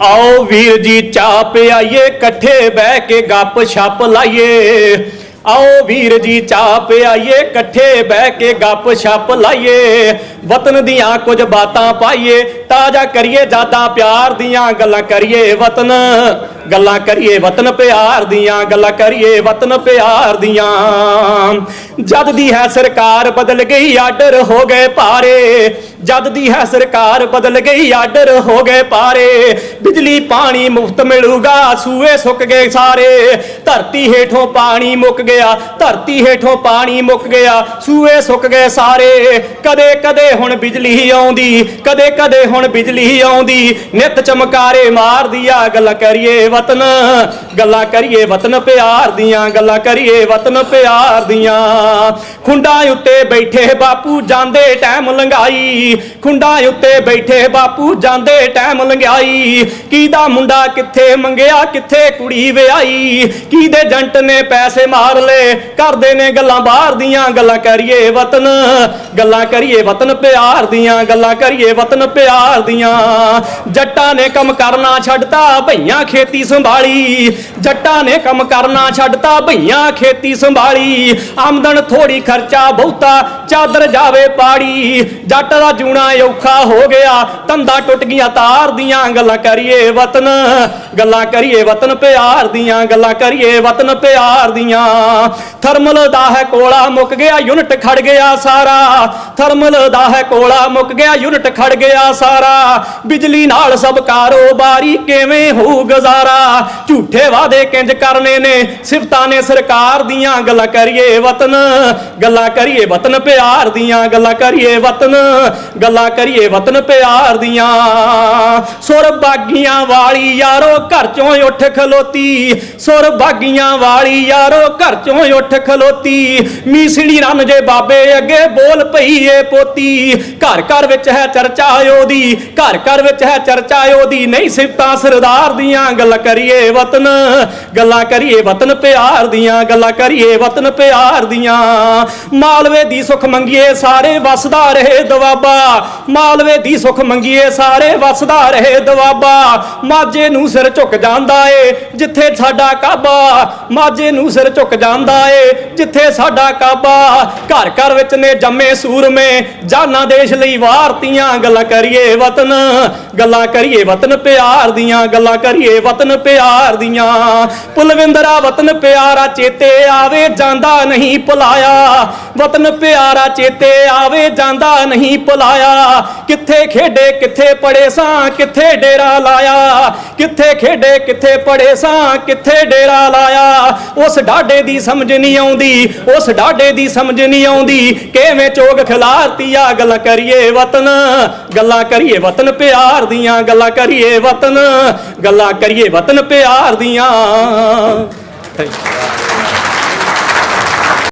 आओ वीर जी चाह पियाइए कट्ठे बह के गप शप लाइए। आओ वीर जी चाह पियाइए कट्ठे बह के गप शप लाइए। वतन दियां कुछ बातां पाइए ताजा करिए ज्यादा प्यार दियां गल्लां करिए वतन गल्लां करिए वतन प्यार दियां गल्लां करिए वतन प्यार दियां। जद दी है सरकार बदल गई आर्डर हो गए पारे। जद दी है सरकार बदल गई आर्डर हो गए पारे। बिजली पानी मुफ्त मिलूगा सूए सुक गए सारे। धरती हेठों पानी मुक गया धरती हेठों पानी मुक गया सूए सुक गए सारे। कदे कदे हुण बिजली आउंदी कदे कदे हुण बिजली आउंदी नित चमकारे मार दिया। गल्लां करिए वतन गल्लां करिए वतन प्यार दियां गल्लां करिए वतन प्यार दियां। खुंडां उत्ते बैठे बापू जांदे टाइम लंघाई। खुंडां उत्ते बैठे बापू जांदे टाइम लंघाई। कीदा मुंडा किथे मंगिया किथे कुड़ी विआई। कीदे जंट ने पैसे मार ले करदे ने गल्लां बाहर दियां। गल्लां करिए वतन गल्लां करिए वतन प्यार दियां गल्लां करिए वतन प्यार दियां। जट्टां ने कम करना छड्डता भईयां खेती संभाली। जट्टां ने कम करना छड्डता भईयां खेती संभाली। आमदन थोड़ी खर्चा बहुता चादर जावे पाड़ी। जट दा जूना औखा हो गया धंधा टुट गया तार दियां। गल्लां करिए वतन गल्लां करिए वतन प्यार दियां गल्लां करिए वतन प्यार दियां। थर्मल दा है कोला मुक गया यूनिट खड़ गया सारा। थर्मल दा है कोला मुक गया यूनिट खड़ गया सारा। बिजली नाल सब कारोबारी किवें हो गुजारा। झूठे वादे किंज करने ने सिफतां ने सरकार दियां। गल्लां करिए वतन गल्लां करिए वतन प्यार दियां गल्लां करिए वतन गल्लां करिए वतन प्यार दियां। सुर बागियां वाली यारो घर चों उठ खलोती। सुर बागियां वाली यारो घर चों उठ खलोती। मीसड़ी रन जे बाबे अगे बोल पई ए पोती। घर घर विच है चर्चा ओदी घर घर विच है चर्चा ओदी नहीं सिफतां सरदार दियां। गल्लां करिए वतन गल्लां करिए वतन प्यार दियां गल्लां करिए वतन प्यार दियां। मालवे दी सुख मंगिए सारे वसदा रहे दवाबा। मालवे दी सुख मंगिए सारे वसदा रहे दवाबा। माझे नूं सिर झुक जांदा ए जिथे साडा काबा। माझे नूं सिर झुक जांदा ए जिथे साडा काबा। घर घर विच ने जम्मे सूरमे जाना देश लई वारतियां। गल्लां करिए वतन गल्लां करिए वतन प्यार दियां गल्लां करिए वतन प्यार दियां। पुलविंदरा वतन प्यारा चेते आवे जांदा नहीं भुलाया। वतन प्यारा चेते आवे जांदा नहीं भुलाया। किथे खेडे किथे पड़े सां किथे डेरा लाया। किथे खेडे किथे पड़े सां किथे डेरा लाया। उस ढाडे दी समझ नहीं आउंदी उस ढाडे दी समझ नहीं आउंदी किवें चोग खिलारतिया। गल्लां करिए वतन गल्लां करिए वतन प्यार दियां गल्लां करिए वतन गल्लां करिए वतन प्यार दियां।